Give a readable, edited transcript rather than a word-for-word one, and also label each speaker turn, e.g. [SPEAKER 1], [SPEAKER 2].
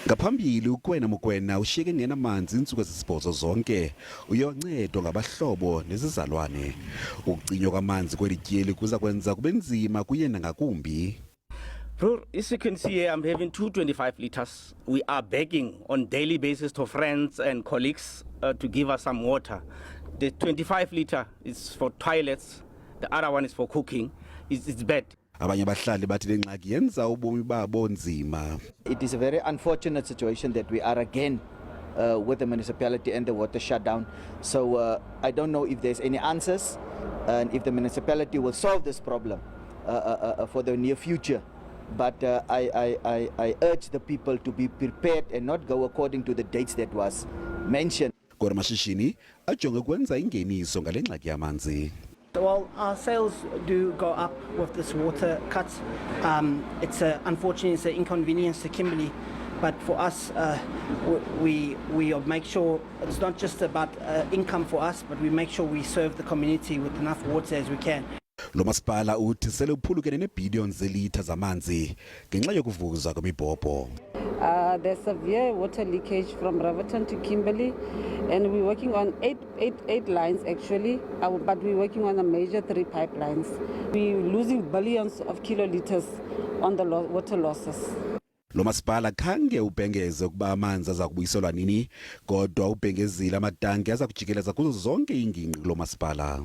[SPEAKER 1] Ngaphambili ukwena mukwena ushiyeke ngenamanzi iintsuku ezisibhozo zonke uyoncedwa ngabahlobo nezizalwane. Ukucinywa kwamanzi kweli tyeli kuza kwenza kube nzima kuye nangakumbi.
[SPEAKER 2] As you can see here, I'm having 225 liters. We are begging on daily basis to friends and colleagues to give us some water. The 25 liter is for toilets. The other one is for cooking. It's bad.
[SPEAKER 1] Abanye abahlali bathi le ngxaki yenza ubomi babo nzima.
[SPEAKER 3] It is a very unfortunate situation that we are again with the municipality and the water shutdown. So I don't know if there's any answers and if the municipality will solve this problem for the near future. But I urge the people to be prepared and not go according to the dates that was mentioned.
[SPEAKER 1] Kodwa amashishini ajonge ukwenza ingeniso ngale ngxaki yamanzi.
[SPEAKER 4] Well, our sales do go up with this water cut. It's unfortunately it's an inconvenience to Kimberley, but for us, we make sure it's not just about income for us, but we make sure we serve the community with enough water as we can.
[SPEAKER 1] uMasipala uthi sele uphulukene neebhiliyoni zelitha zamanzi ngenxa yokuvuza kwemibhobho.
[SPEAKER 5] There's severe water leakage from Bayavutha to Kimberley, and we're working on eight lines actually, but we're working on a major 3 pipelines. We're losing billions of kiloliters on the water losses.
[SPEAKER 1] Lo masipala khange ubhengeze ukuba amanzi aza kubuyiselwa nini, kodwa ubhengezile amatanki aza kujikeleza kuzo zonke iingingqi lo masipala.